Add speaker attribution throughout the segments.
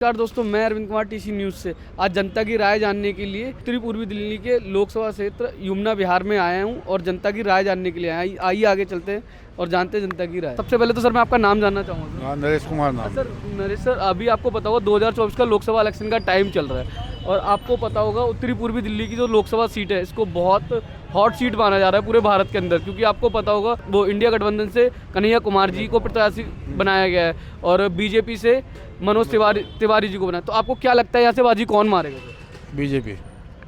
Speaker 1: नमस्कार दोस्तों, मैं अरविंद कुमार टीसी न्यूज़ से आज जनता की राय जानने के लिए उत्तरी पूर्वी दिल्ली के लोकसभा क्षेत्र यमुना विहार में आया हूं और जनता की राय जानने के लिए आया। आइए आगे चलते हैं और जानते हैं जनता की राय। सबसे पहले तो सर मैं आपका नाम जानना चाहूँगा।
Speaker 2: हाँ, नरेश कुमार नाम।
Speaker 1: सर नरेश सर, अभी आपको पता होगा 2024 का लोकसभा इलेक्शन का टाइम चल रहा है और आपको पता होगा उत्तरी पूर्वी दिल्ली की जो लोकसभा सीट है इसको बहुत हॉट सीट माना जा रहा है पूरे भारत के अंदर, क्योंकि आपको पता होगा वो इंडिया गठबंधन से कन्हैया कुमार जी को प्रत्याशी बनाया गया है और बीजेपी से मनोज तिवारी जी को बनाया। तो आपको क्या लगता है यहाँ से बाजी कौन मारेगा सर?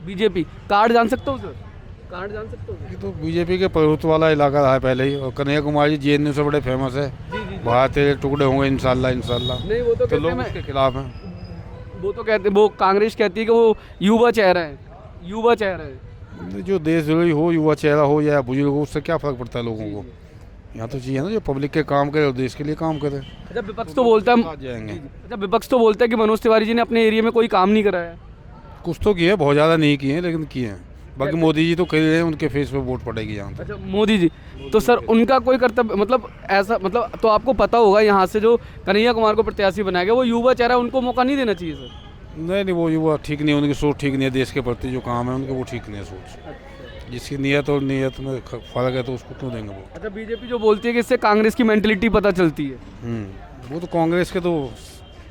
Speaker 1: बीजेपी। कार्ड जान सकते हो सर? कार्ड जान सकते हो?
Speaker 2: ये तो बीजेपी के प्रभुत्व वाला इलाका रहा है पहले ही, और कन्हैया कुमार जी जेएनयू से बड़े फेमस है। भारत तेरे टुकड़े होंगे इंशाल्लाह।
Speaker 1: नहीं, वो तो
Speaker 2: लोग उसके खिलाफ हैं।
Speaker 1: वो तो कहते, वो कांग्रेस कहती है कि वो युवा चेहरा है।
Speaker 2: जो देश विरोधी हो, युवा चेहरा हो या बुजुर्ग हो, उससे क्या फर्क पड़ता है लोगों को। यहाँ तो चाहिए ना जो पब्लिक के काम करे और देश के लिए काम करे।
Speaker 1: अच्छा, विपक्ष तो बोलता है कि मनोज तिवारी जी ने अपने एरिया में कोई काम नहीं कराया।
Speaker 2: कुछ तो किए, बहुत ज़्यादा नहीं किए लेकिन किए हैं। बाकी मोदी जी तो कर रहे हैं, उनके फेस पे वोट पड़ेगी यहाँ तक।
Speaker 1: अच्छा, मोदी जी तो सर उनका कोई कर्तव्य मतलब तो आपको पता होगा यहाँ से जो कन्हैया कुमार को प्रत्याशी बनाया गया वो युवा चेहरा, उनको मौका नहीं देना चाहिए सर?
Speaker 2: नहीं, वो युवा ठीक नहीं, उनकी सोच ठीक नहीं है। देश के प्रति जो काम है उनके वो ठीक नहीं है सोच। जिसकी नीयत और नीयत में फर्क है तो उसको क्यों देंगे वो।
Speaker 1: अच्छा, बीजेपी जो बोलती है कि इससे कांग्रेस की मेंटलिटी पता चलती है।
Speaker 2: वो तो कांग्रेस के तो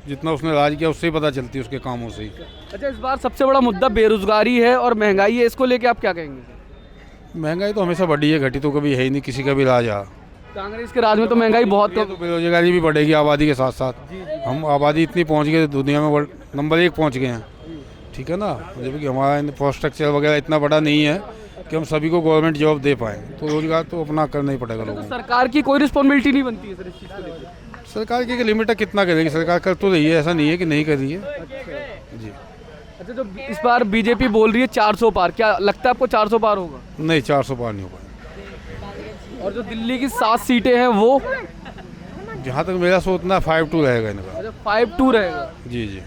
Speaker 2: जितना उसने राज किया उससे ही पता चलती है, उसके कामों से ही।
Speaker 1: अच्छा, इस बार सबसे बड़ा मुद्दा बेरोजगारी है और महंगाई है, इसको लेके आप क्या कहेंगे?
Speaker 2: महंगाई तो हमेशा बढ़ी है, घटी तो कभी है ही नहीं किसी का भी राज।
Speaker 1: कांग्रेस के राज में तो महंगाई बहुत
Speaker 2: तो बेरोजगारी भी बढ़ेगी आबादी के साथ साथ। हम आबादी इतनी पहुंच गए, दुनिया में वर्ल्ड नंबर 1 पहुंच गए हैं, ठीक है ना। जबकि हमारा इंफ्रास्ट्रक्चर वगैरह इतना बड़ा नहीं है कि हम सभी को गवर्नमेंट जॉब दे पाएँ, तो रोजगार तो अपना करना ही पड़ेगा लोगों को।
Speaker 1: सरकार की कोई रिस्पॉन्सिबिलिटी नहीं बनती है सर इस चीज़ को लेकर?
Speaker 2: सरकार की लिमिट है, कितना करेगी सरकार, कर तो रही है, ऐसा नहीं है कि नहीं कर रही है जी।
Speaker 1: अच्छा, जो इस बार बीजेपी बोल रही है 400 पार, क्या लगता है आपको 400 पार होगा?
Speaker 2: नहीं, 400 पार नहीं होगा।
Speaker 1: और जो दिल्ली की 7 सीटें हैं वो,
Speaker 2: जहाँ तक मेरा सोचना 5-2 रहेगा इनका।
Speaker 1: अच्छा, 5-2 रहेगा।
Speaker 2: जी।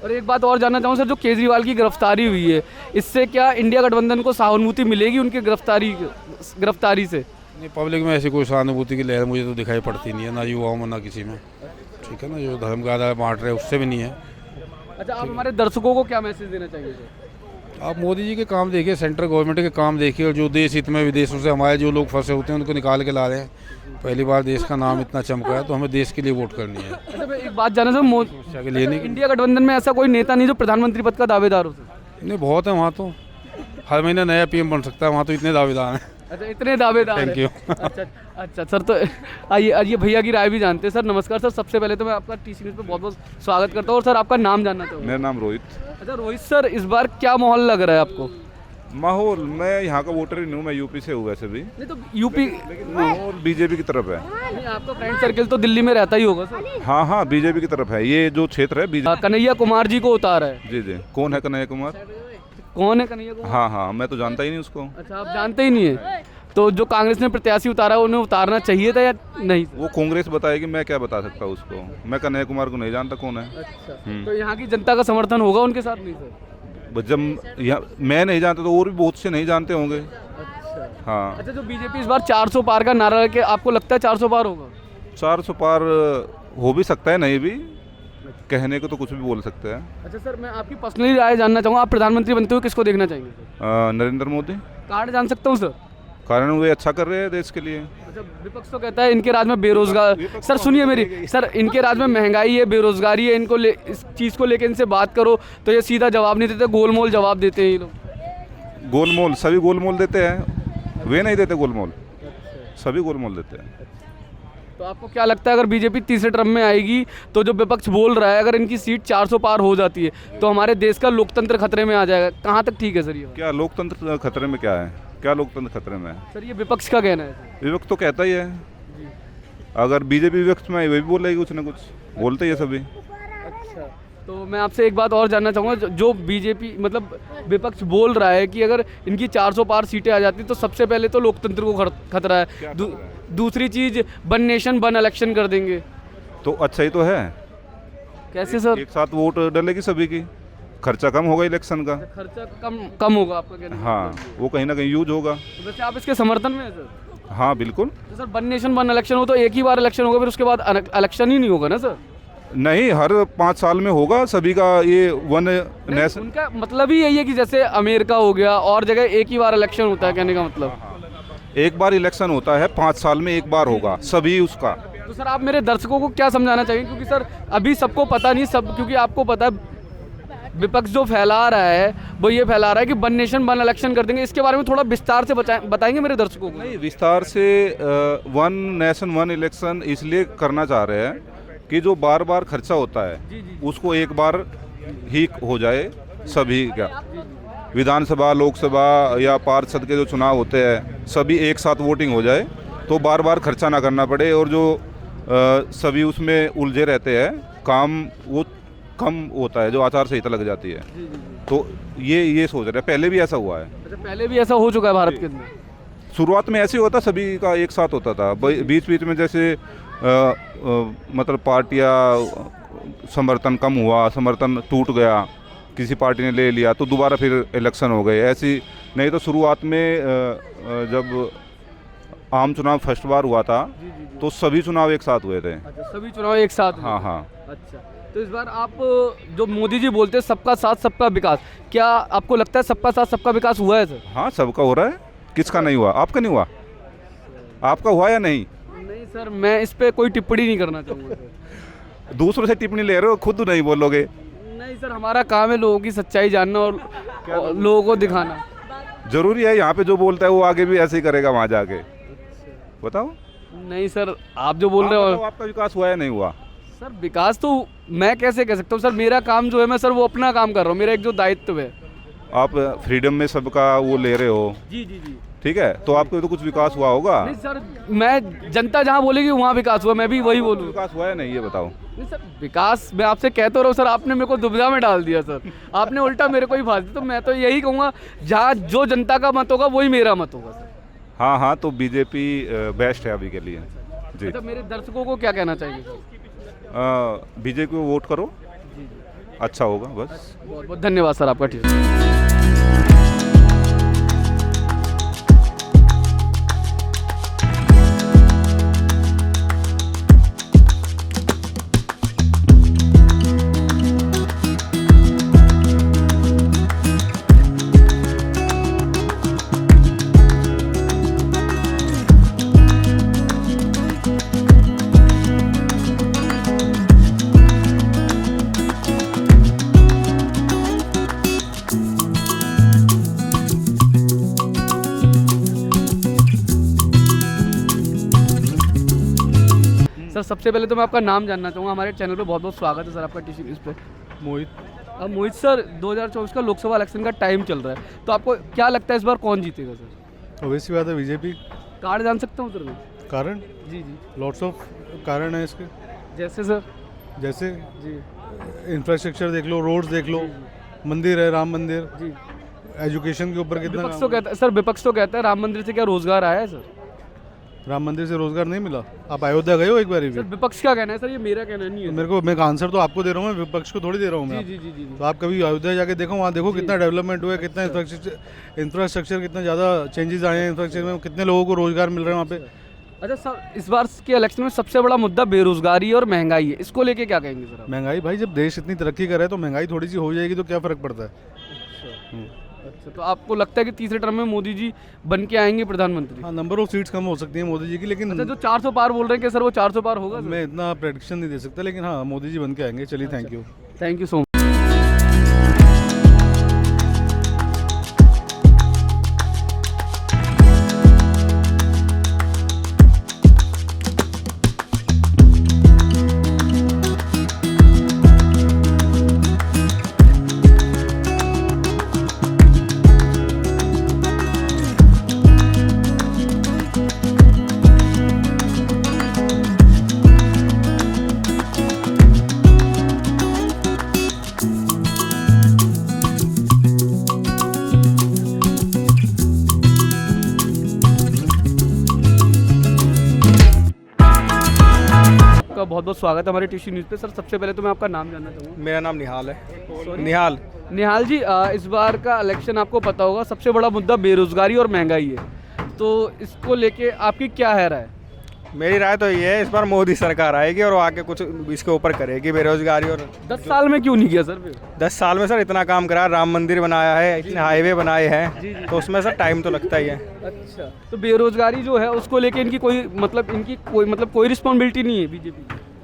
Speaker 1: और एक बात और जानना चाहूँ सर, जो केजरीवाल की गिरफ्तारी हुई है इससे क्या इंडिया गठबंधन को सहानुभूति मिलेगी उनकी गिरफ्तारी से?
Speaker 2: नहीं, पब्लिक में ऐसी कोई सहानुभूति की लहर मुझे तो दिखाई पड़ती नहीं है, ना युवाओं में ना किसी में, ठीक है ना। जो धर्म का आधार बांट रहे उससे भी नहीं है।
Speaker 1: अच्छा, आप हमारे दर्शकों को क्या मैसेज देना चाहिए सर?
Speaker 2: आप मोदी जी के काम देखिए, सेंट्रल गवर्नमेंट के काम देखिए, और जो देश हित में विदेशों से हमारे जो लोग फंसे होते हैं उनको निकाल के ला रहे हैं। पहली बार देश का नाम इतना चमका है तो हमें देश के लिए वोट करनी है।
Speaker 1: अच्छा, मैं एक बात जानना सर,
Speaker 2: के लिए नहीं।
Speaker 1: इंडिया गठबंधन में ऐसा कोई नेता नहीं जो प्रधानमंत्री पद का दावेदार हो सर?
Speaker 2: नहीं, बहुत है वहाँ तो, हर महीने नया पीएम बन सकता है वहाँ तो, इतने दावेदार हैं।
Speaker 1: अच्छा, इतने दावेदार।
Speaker 2: Thank you.
Speaker 1: अच्छा सर, तो आइए भैया की राय भी जानते हैं। सर नमस्कार सर, सबसे पहले तो मैं आपका टीसी न्यूज़ पे बहुत बहुत स्वागत करता हूँ और सर आपका नाम जानना चाहूँगा।
Speaker 3: मेरा नाम रोहित।
Speaker 1: अच्छा रोहित सर, इस बार क्या माहौल लग रहा है आपको?
Speaker 3: माहौल, मैं यहाँ का वोटर ही नहीं हूँ, मैं यूपी से हूँ वैसे भी।
Speaker 1: नहीं तो यूपी,
Speaker 3: लेकिन माहौल बीजेपी की तरफ है।
Speaker 1: नहीं, आपका फ्रेंड सर्किल तो दिल्ली में रहता ही होगा सर।
Speaker 3: हाँ, बीजेपी की तरफ है। ये जो क्षेत्र है बीजेपी।
Speaker 1: कन्हैया कुमार जी को उतारा है।
Speaker 3: जी। कौन है कन्हैया कुमार?
Speaker 1: कौन है कन्हैया कुमार?
Speaker 3: हाँ, मैं तो जानता ही नहीं उसको।
Speaker 1: अच्छा, आप जानते ही नहीं है? तो जो कांग्रेस ने प्रत्याशी उतारा है उन्हें उतारना चाहिए था या नहीं?
Speaker 3: वो कांग्रेस बताएगी, मैं क्या बता सकता हूँ उसको। मैं कन्हैया कुमार को नहीं जानता कौन है।
Speaker 1: अच्छा, तो यहाँ की जनता का समर्थन होगा उनके साथ? नहीं सर,
Speaker 3: जब यहाँ मैं नहीं जानता तो और भी बहुत से नहीं जानते होंगे।
Speaker 1: अच्छा
Speaker 3: हाँ।
Speaker 1: अच्छा, जो बीजेपी इस बार 400 पार का नारा लेके, आपको लगता है 400 पार होगा?
Speaker 3: 400 पार हो भी सकता है, नहीं भी, कहने को तो कुछ भी बोल सकते हैं।
Speaker 1: अच्छा सर, मैं आपकी पर्सनली राय जानना चाहूँगा, आप प्रधानमंत्री बनते हुए किसको देखना चाहेंगे सर?
Speaker 3: नरेंद्र मोदी।
Speaker 1: कार्ड जान सकता हूँ सर?
Speaker 3: कारण वे अच्छा कर रहे हैं देश के लिए।
Speaker 1: अच्छा, विपक्ष तो कहता है इनके राज में बेरोजगार, सर सुनिए मेरी सर, इनके राज में महंगाई है, बेरोजगारी है, इनको इस चीज़ को लेकर इनसे बात करो तो ये सीधा जवाब नहीं देते, गोलमोल जवाब देते हैं ये लोग।
Speaker 3: गोलमोल, सभी गोलमोल देते हैं, वे नहीं देते गोलमोल। सभी गोलमोल देते हैं।
Speaker 1: तो आपको क्या लगता है अगर बीजेपी तीसरे टर्म में आएगी तो जो विपक्ष बोल रहा है, अगर इनकी सीट 400 पार हो जाती है तो हमारे देश का लोकतंत्र खतरे में आ जाएगा? कहाँ तक ठीक है सर ये?
Speaker 3: क्या लोकतंत्र खतरे में? क्या है, क्या लोकतंत्र खतरे में है
Speaker 1: सर? ये विपक्ष का कहना है।
Speaker 3: विपक्ष तो कहता ही है। अगर बीजेपी विपक्ष में आई वे भी बोलेगी, कुछ ना कुछ बोलते ही है सभी।
Speaker 1: अच्छा, तो मैं आपसे एक बात और जानना चाहूँगा, जो बीजेपी मतलब विपक्ष बोल रहा है कि अगर इनकी 400 पार सीटें आ जाती तो सबसे पहले तो लोकतंत्र को खतरा है, दूसरी चीज़ वन नेशन वन इलेक्शन कर देंगे।
Speaker 3: तो अच्छा ही तो है।
Speaker 1: कैसे सर?
Speaker 3: एक साथ वोट डलेगी सभी की, खर्चा कम होगा इलेक्शन का।
Speaker 1: खर्चा कम होगा आपका कहना?
Speaker 3: हाँ, वो कहीं ना कहीं यूज होगा।
Speaker 1: तो वैसे आप इसके समर्थन में है सर?
Speaker 3: हाँ बिल्कुल।
Speaker 1: तो sir one nation one election हो तो एक ही बार इलेक्शन होगा, फिर उसके बाद इलेक्शन ही नहीं होगा ना सर?
Speaker 3: नहीं, हर 5 साल में होगा सभी का ये वन नेशन।
Speaker 1: उनका मतलब ही यही है कि जैसे अमेरिका हो गया और जगह एक ही बार इलेक्शन होता है, कहने का मतलब।
Speaker 3: एक बार इलेक्शन होता है, 5 साल में एक बार होगा सभी उसका।
Speaker 1: तो सर आप मेरे दर्शकों को क्या समझाना चाहिए, क्योंकि सर अभी सबको पता नहीं, सब क्योंकि आपको पता है विपक्ष जो फैला रहा है वो ये फैला रहा है कि वन नेशन वन इलेक्शन कर देंगे। इसके बारे में थोड़ा विस्तार से बताएंगे मेरे दर्शकों को।
Speaker 3: नहीं, विस्तार से वन नेशन वन इलेक्शन इसलिए करना चाह रहे हैं कि जो बार बार खर्चा होता है उसको एक बार ही हो जाए सभी का। विधानसभा, लोकसभा या पार्षद के जो चुनाव होते हैं सभी एक साथ वोटिंग हो जाए, तो बार बार खर्चा ना करना पड़े, और जो सभी उसमें उलझे रहते हैं काम वो कम होता है, जो आचार संहिता लग जाती है। तो ये सोच रहे हैं। पहले भी ऐसा हुआ है।
Speaker 1: अच्छा, पहले भी ऐसा हो चुका है भारत के अंदर।
Speaker 3: शुरुआत में ऐसे ही होता, सभी का एक साथ होता था। बीच बीच में जैसे मतलब पार्टियां समर्थन कम हुआ, समर्थन टूट गया, किसी पार्टी ने ले लिया तो दोबारा फिर इलेक्शन हो गए। ऐसी नहीं तो शुरुआत में जब आम चुनाव फर्स्ट बार हुआ था तो सभी चुनाव एक साथ हुए थे।
Speaker 1: अच्छा, सभी चुनाव एक साथ।
Speaker 3: हाँ हाँ।
Speaker 1: अच्छा, तो इस बार आप जो मोदी जी बोलते हैं सबका साथ सबका विकास, क्या आपको लगता है सबका साथ सबका विकास हुआ है सर?
Speaker 3: हाँ, सबका हो रहा है। किसका नहीं हुआ? आपका नहीं हुआ? आपका हुआ या नहीं?
Speaker 1: नहीं सर, मैं इस पे कोई टिप्पणी नहीं करना चाहूँगा सर।
Speaker 3: दूसरों से टिप्पणी ले रहे हो, खुद नहीं बोलोगे?
Speaker 1: नहीं सर, हमारा काम है लोगों की सच्चाई जानना और लोगों को दिखाना।
Speaker 3: जरूरी है यहाँ पे जो बोलता है वो आगे भी ऐसे ही करेगा वहाँ जाके? बताओ।
Speaker 1: नहीं सर, आप जो बोल रहे हो।
Speaker 3: आपका विकास हुआ या नहीं हुआ?
Speaker 1: सर विकास तो मैं कैसे कह सकता हूँ सर, मेरा काम जो है मैं सर वो अपना काम कर रहा हूँ, मेरा एक जो दायित्व है।
Speaker 3: आप फ्रीडम में सबका वो ले रहे हो।
Speaker 1: जी जी जी।
Speaker 3: ठीक है, तो आपको तो कुछ विकास हुआ होगा।
Speaker 1: नहीं सर, मैं जनता जहाँ बोलेगी वहाँ विकास हुआ, मैं भी वही बोलूँ।
Speaker 3: विकास हुआ है नहीं, ये बताओ।
Speaker 1: नहीं सर, विकास मैं आपसे कहता रहा हूँ सर, आपने मेरे को दुविधा में डाल दिया सर। आपने उल्टा मेरे को ही फांस दिया। तो मैं तो यही कहूँगा, जहाँ जो जनता का मत होगा वही मेरा मत होगा सर।
Speaker 3: हाँ हाँ, तो बीजेपी बेस्ट है अभी के लिए जी।
Speaker 1: अच्छा, मेरे दर्शकों को क्या कहना चाहिए सर?
Speaker 3: बीजेपी को वोट करो, अच्छा होगा बस।
Speaker 1: बहुत बहुत धन्यवाद सर आपका। ठीक सर, सबसे पहले तो मैं आपका नाम जानना चाहूँगा। हमारे चैनल पे बहुत बहुत स्वागत है सर आपका टीसी न्यूज़ पे।
Speaker 4: मोहित।
Speaker 1: अब मोहित सर, 2024 का लोकसभा इलेक्शन का टाइम चल रहा है, तो आपको क्या लगता है इस बार कौन जीतेगा सर?
Speaker 4: ऑब्वियस बात है बीजेपी।
Speaker 1: कार्ड जान सकता हूँ सर मैं?
Speaker 4: कारण?
Speaker 1: जी जी।
Speaker 4: लॉट्स ऑफ कारण है इसके।
Speaker 1: जैसे सर?
Speaker 4: जैसे
Speaker 1: जी
Speaker 4: इंफ्रास्ट्रक्चर देख लो, रोड्स देख लो, मंदिर है, राम मंदिर,
Speaker 1: जी।
Speaker 4: एजुकेशन के ऊपर कितना
Speaker 1: विपक्ष तो कहता है सर, विपक्ष तो कहता है राम मंदिर से क्या रोजगार आया है सर?
Speaker 4: राम मंदिर से रोजगार नहीं मिला। आप अयोध्या गए हो एक बार भी?
Speaker 1: सर विपक्ष क्या कहना है सर, ये मेरा कहना नहीं है।
Speaker 4: मैं आंसर तो आपको दे रहा हूँ, मैं विपक्ष को थोड़ी दे रहा हूँ मैं।
Speaker 1: जी जी जी।
Speaker 4: तो आप कभी अयोध्या जाके देखो, वहाँ देखो कितना डेवलपमेंट हुआ है, कितना इंफ्रास्ट्रक्चर कितना ज़्यादा चेंजेस आए हैं इंफ्रास्ट्रक्चर में, कितने लोगों को रोजगार मिल रहे हैं वहाँ पे।
Speaker 1: अच्छा सर, इस बार के इलेक्शन में सबसे बड़ा मुद्दा बेरोजगारी और महंगाई है, इसको लेके क्या कहेंगे सर आप?
Speaker 4: महंगाई भाई, जब देश इतनी तरक्की कर रहा है तो महंगाई थोड़ी सी हो जाएगी तो क्या फ़र्क पड़ता है।
Speaker 1: अच्छा, तो आपको लगता है कि तीसरे टर्म में मोदी जी बन के आएंगे प्रधानमंत्री?
Speaker 4: हाँ, नंबर ऑफ सीट्स कम हो सकती हैं मोदी जी की, लेकिन
Speaker 1: अच्छा, जो 400 पार बोल रहे हैं कि सर वो 400 पार होगा सर?
Speaker 4: मैं इतना प्रेडिक्शन नहीं दे सकता, लेकिन हाँ मोदी जी बन के आएंगे। चलिए, thank you.
Speaker 1: Thank you so much. आपका बहुत बहुत स्वागत है हमारे टीसी न्यूज़ पे। सर सबसे पहले तो मैं आपका नाम जानना चाहूँगा।
Speaker 5: मेरा नाम निहाल है। निहाल।
Speaker 1: निहाल जी, इस बार का इलेक्शन आपको पता होगा सबसे बड़ा मुद्दा बेरोजगारी और महंगाई है, तो इसको लेके आपकी क्या है राय?
Speaker 5: मेरी राय तो ये है, इस बार मोदी सरकार आएगी और वो आके कुछ इसके ऊपर करेगी बेरोजगारी। और
Speaker 1: 10 साल में क्यों नहीं किया सर फिर?
Speaker 5: 10 साल में सर इतना काम करा, राम मंदिर बनाया है, इतने हाईवे बनाए हैं, तो उसमें सर टाइम तो लगता ही है।
Speaker 1: अच्छा, तो बेरोजगारी जो है उसको लेके इनकी कोई रिस्पॉन्सिबिलिटी नहीं है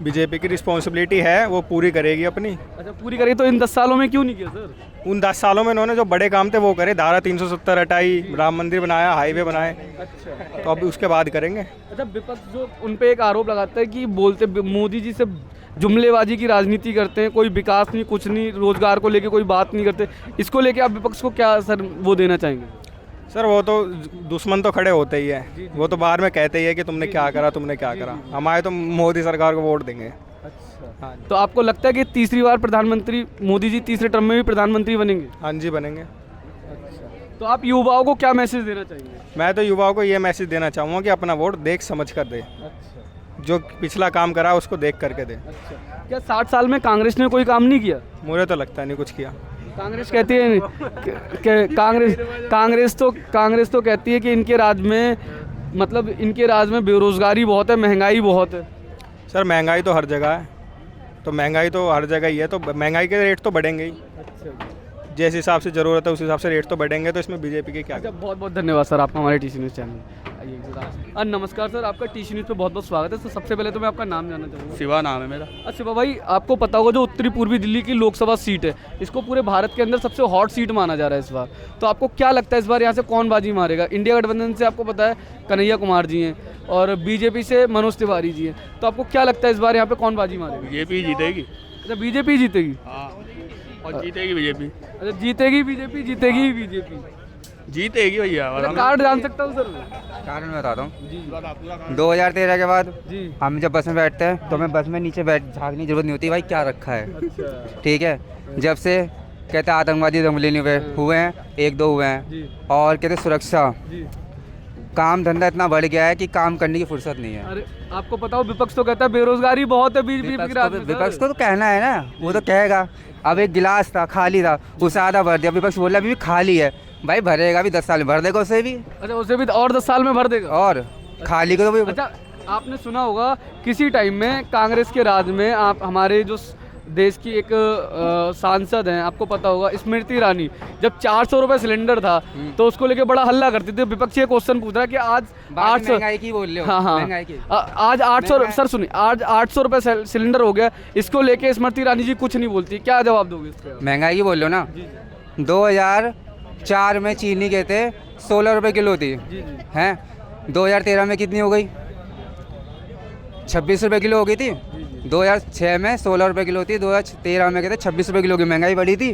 Speaker 5: बीजेपी की रिस्पॉन्सिबिलिटी है, वो पूरी करेगी अपनी।
Speaker 1: अच्छा, पूरी करेगी, तो इन 10 सालों में क्यों नहीं किया सर?
Speaker 5: उन 10 सालों में इन्होंने जो बड़े काम थे वो करे, धारा 370 हटाई, राम मंदिर बनाया, हाईवे बनाए,
Speaker 1: अच्छा,
Speaker 5: तो अब उसके बाद करेंगे।
Speaker 1: अच्छा, विपक्ष जो उन पे एक आरोप लगाता है कि बोलते मोदी जी से जुमलेबाजी की राजनीति करते हैं, कोई विकास नहीं, कुछ नहीं, रोजगार को लेके कोई बात नहीं करते, इसको लेके आप विपक्ष को क्या सर वो देना चाहेंगे?
Speaker 5: सर वो तो दुश्मन तो खड़े होते ही है, वो तो बाहर में कहते ही है कि तुमने क्या करा, तुमने क्या करा। हमारे तो मोदी सरकार को वोट देंगे।
Speaker 1: अच्छा,
Speaker 5: हाँ
Speaker 1: तो आपको लगता है कि तीसरी बार प्रधानमंत्री मोदी जी तीसरे टर्म में भी प्रधानमंत्री बनेंगे?
Speaker 5: हाँ जी, बनेंगे।
Speaker 1: तो आप युवाओं को क्या मैसेज देना चाहेंगे?
Speaker 5: मैं तो युवाओं को ये मैसेज देना चाहूँगा कि अपना वोट देख समझ कर दे,
Speaker 1: अच्छा,
Speaker 5: जो पिछला काम करा उसको देख करके दे।
Speaker 1: अच्छा, क्या 60 साल में कांग्रेस ने कोई काम नहीं किया?
Speaker 5: मुझे तो लगता नहीं कुछ किया।
Speaker 1: कांग्रेस कहती है कांग्रेस तो कहती है कि इनके राज में बेरोजगारी बहुत है, महंगाई बहुत है।
Speaker 5: सर महंगाई तो हर जगह है, तो महंगाई तो हर जगह ही है, तो महंगाई के रेट तो बढ़ेंगे ही। जिस हिसाब से ज़रूरत है उस हिसाब से रेट तो बढ़ेंगे, तो इसमें बीजेपी के क्या?
Speaker 1: अच्छा, बहुत बहुत धन्यवाद सर आपका हमारे टीसी न्यूज़ चैनल। नमस्कार सर, आपका टीसी न्यूज़ पे बहुत बहुत स्वागत है। तो सबसे पहले तो मैं आपका नाम जानना चाहूँगा।
Speaker 6: शिवा नाम है मेरा।
Speaker 1: अच्छा शिवा भाई, आपको पता होगा जो उत्तरी पूर्वी दिल्ली की लोकसभा सीट है, इसको पूरे भारत के अंदर सबसे हॉट सीट माना जा रहा है इस बार। तो आपको क्या लगता है इस बार यहाँ से कौन बाजी मारेगा? इंडिया गठबंधन से आपको पता है कन्हैया कुमार जी हैं और बीजेपी से मनोज तिवारी जी हैं, तो आपको क्या लगता है इस बार यहाँ पे कौन बाजी मारेगा?
Speaker 6: बीजेपी जीतेगी।
Speaker 1: अच्छा, बीजेपी जीतेगी?
Speaker 6: हाँ, और जीतेगी बीजेपी।
Speaker 1: अच्छा, जीतेगी बीजेपी, जीतेगी बीजेपी,
Speaker 6: जीतेगी भैया।
Speaker 1: अच्छा, कार्ड जान सकता हूँ सर?
Speaker 7: कारण मैं बताता हूँ। 2013 के बाद
Speaker 1: जी,
Speaker 7: हम जब बस में बैठते हैं तो हमें बस में नीचे झाँकने की जरूरत नहीं होती, भाई क्या रखा है।
Speaker 1: अच्छा,
Speaker 7: ठीक है, जब से कहते हैं आतंकवादी हमले नहीं हुए हैं, 1-2 हुए हैं,
Speaker 1: जी
Speaker 7: और कहते सुरक्षा,
Speaker 1: जी।
Speaker 7: काम धंधा इतना बढ़ गया है कि काम करने की फुर्सत नहीं है।
Speaker 1: अरे आपको पता हो विपक्ष तो कहता है बेरोजगारी बहुत है बीजेपी के राज में।
Speaker 7: विपक्ष को तो कहना है ना, वो तो कहेगा। अब एक गिलास था खाली था, उसे आधा भर दिया, विपक्ष बोला अभी भी खाली है, भाई भरेगा भी 10 साल में भर देगा उसे भी।
Speaker 1: अच्छा, उसे भी और 10 साल में भर देगा।
Speaker 7: और खाली को तो भी।
Speaker 1: अच्छा, आपने सुना होगा किसी टाइम में कांग्रेस के राज में आप हमारे जो देश की एक सांसद हैं, आपको पता होगा स्मृति ईरानी, जब 400 रुपये सिलेंडर था तो उसको लेके बड़ा हल्ला करते थे। विपक्ष ये क्वेश्चन पूछ रहा है कि आज 800
Speaker 7: महंगाई की बोल रहे हो।
Speaker 1: हाँ हाँ,
Speaker 7: महंगाई की।
Speaker 1: आज 800 सर सुनिए, आज 800 रुपये सिलेंडर हो गया, इसको लेके स्मृति ईरानी जी कुछ नहीं बोलती, क्या जवाब दोगे इस पे?
Speaker 7: महंगाई की बोल रहे हो ना। 2004 में चीनी के थे 16 रुपये किलो थी, हैं 2013 में कितनी हो गई? 26 रुपये किलो हो गई थी। 2006 में 16 रुपये किलो थी, 2013 में कहते 26 रुपये किलो की महंगाई बढ़ी थी।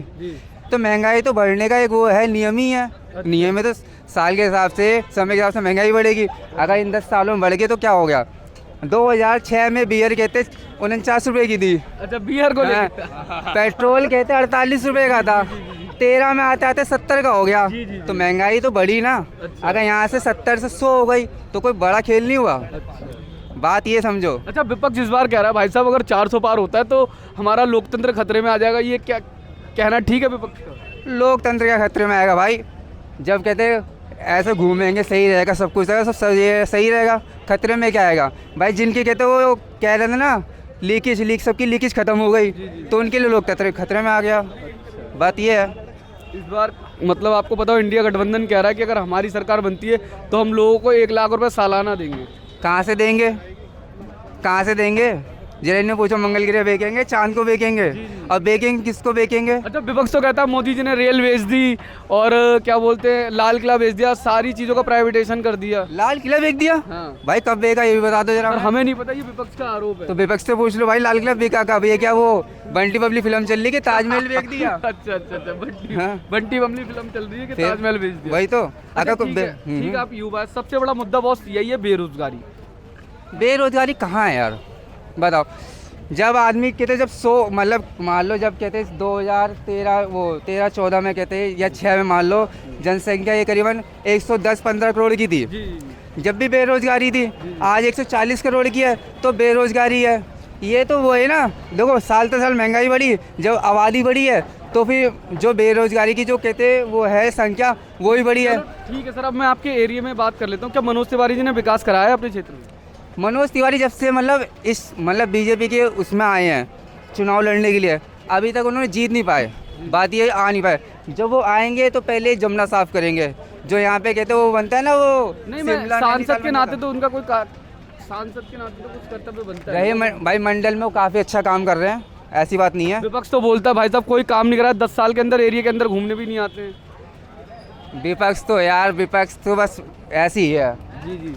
Speaker 7: तो महंगाई तो बढ़ने का एक वो है, नियम ही है। नियम है तो साल के हिसाब से, समय के हिसाब से महंगाई बढ़ेगी। अगर इन 10 सालों में बढ़ गई तो क्या हो गया? 2006 में बियर कहते 49 रुपये की थी।
Speaker 1: अच्छा, बियर को लेके
Speaker 7: पेट्रोल कहते 48 रुपये का था, 13 में आते आते 70 का हो गया। तो महंगाई तो बढ़ी ना। अगर यहाँ से 70 से 100 हो गई तो कोई बड़ा खेल नहीं हुआ। बात ये समझो।
Speaker 1: अच्छा, विपक्ष इस बार कह रहा है भाई साहब अगर 400 पार होता है तो हमारा लोकतंत्र खतरे में आ जाएगा, ये क्या कहना ठीक है विपक्ष का?
Speaker 7: लोकतंत्र क्या खतरे में आएगा भाई? जब कहते ऐसे घूमेंगे सही रहेगा, सब कुछ रहेगा, सब सही रहेगा, खतरे में क्या आएगा भाई? जिनके कहते वो कह रहे थे ना लीकेज सबकी लीकेज खत्म हो गई, तो उनके लिए लोकतंत्र खतरे में आ गया। बात ये है।
Speaker 1: इस बार मतलब आपको पता हो इंडिया गठबंधन कह रहा है कि अगर हमारी सरकार बनती है तो हम लोगों को 1 लाख रुपए सालाना देंगे।
Speaker 7: कहाँ से देंगे? कहाँ से देंगे? जरा ने पूछो, मंगल ग्रह बेचेंगे, चांद को बेचेंगे, और बेचेंगे किसको बेचेंगे?
Speaker 1: अच्छा, विपक्ष तो कहता है मोदी जी ने रेल बेच दी और क्या बोलते हैं लाल किला बेच दिया, सारी चीज़ों का प्राइवेटाइजेशन कर दिया।
Speaker 7: लाल किला बेच दिया?
Speaker 1: हाँ।
Speaker 7: भाई कब बेचा ये भी बता दो जरा।
Speaker 1: और हमें नहीं पता, ये विपक्ष का आरोप है।
Speaker 7: तो विपक्ष से पूछ लो भाई, लाल किला बेचा कब? ये क्या वो बंटी बबली फिल्म चल रही है कि ताजमहल बेच दिया?
Speaker 1: अच्छा,
Speaker 7: हाँ।
Speaker 1: बंटी बबली फिल्म चल रही है कि
Speaker 7: फिर?
Speaker 1: ताजमहल बेच दिया।
Speaker 7: वही तो।
Speaker 1: अच्छा, ठीक है, आप युवा, सबसे बड़ा मुद्दा बॉस यही है बेरोजगारी।
Speaker 7: बेरोजगारी कहाँ है यार, बताओ। जब आदमी कहते जब 100 मतलब मान लो, जब कहते 2013-14 में कहते या 6 में मान लो जनसंख्या ये करीबन 110-15 करोड़ की थी, जब भी बेरोजगारी थी। आज 140 करोड़ की है तो बेरोजगारी है। ये तो वो है ना, देखो साल तो साल महंगाई बढ़ी, जब आबादी बढ़ी है तो फिर जो बेरोजगारी की जो कहते वो है संख्या वो भी बढ़ी है।
Speaker 1: ठीक है सर, अब मैं आपके एरिया में बात कर लेता हूँ। क्या मनोज तिवारी जी ने विकास कराया है अपने क्षेत्र में?
Speaker 7: मनोज तिवारी जब से मतलब बीजेपी के उसमें आए हैं चुनाव लड़ने के लिए, अभी तक उन्होंने जीत नहीं पाए। बात ये आ नहीं पाए। जब वो आएंगे तो पहले जमुना साफ करेंगे, जो यहाँ पे कहते हैं वो बनता है ना, वो
Speaker 1: नहीं, मैं
Speaker 7: शिमला
Speaker 1: सांसद
Speaker 7: नैनीताल
Speaker 1: के
Speaker 7: में
Speaker 1: नाते तो उनका कोई सांसद के नाते तो कुछ कर्तव्य बनता है।
Speaker 7: भाई मंडल में वो काफ़ी अच्छा काम कर रहे हैं, ऐसी बात नहीं है।
Speaker 1: विपक्ष तो बोलता है भाई साहब कोई काम नहीं करा, 10 साल के अंदर एरिया के अंदर घूमने भी नहीं आते हैं।
Speaker 7: विपक्ष तो बस ऐसी ही है।
Speaker 1: जी जी।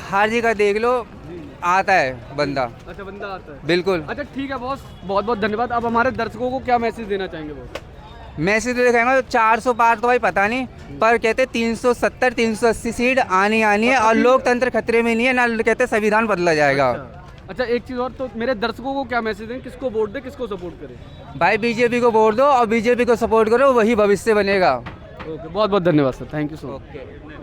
Speaker 7: हर जगह देख लो, आता है बंदा।
Speaker 1: अच्छा, बंदा आता है।
Speaker 7: बिल्कुल।
Speaker 1: अच्छा ठीक है बॉस, बहुत बहुत धन्यवाद। अब हमारे दर्शकों को क्या मैसेज देना चाहेंगे बॉस?
Speaker 7: मैसेज तो कहेंगे 400 पार तो भाई पता नहीं, पर कहते 370 380 सीट आनी है, और लोकतंत्र खतरे में नहीं है ना, कहते संविधान बदला जाएगा।
Speaker 1: अच्छा एक चीज़ और, तो मेरे दर्शकों को क्या मैसेज दें, किसको वोट दें, किसको सपोर्ट करें?
Speaker 7: भाई बीजेपी को वोट दो और बीजेपी को सपोर्ट करो, वही भविष्य बनेगा।
Speaker 1: ओके, बहुत बहुत धन्यवाद sir, thank you so much.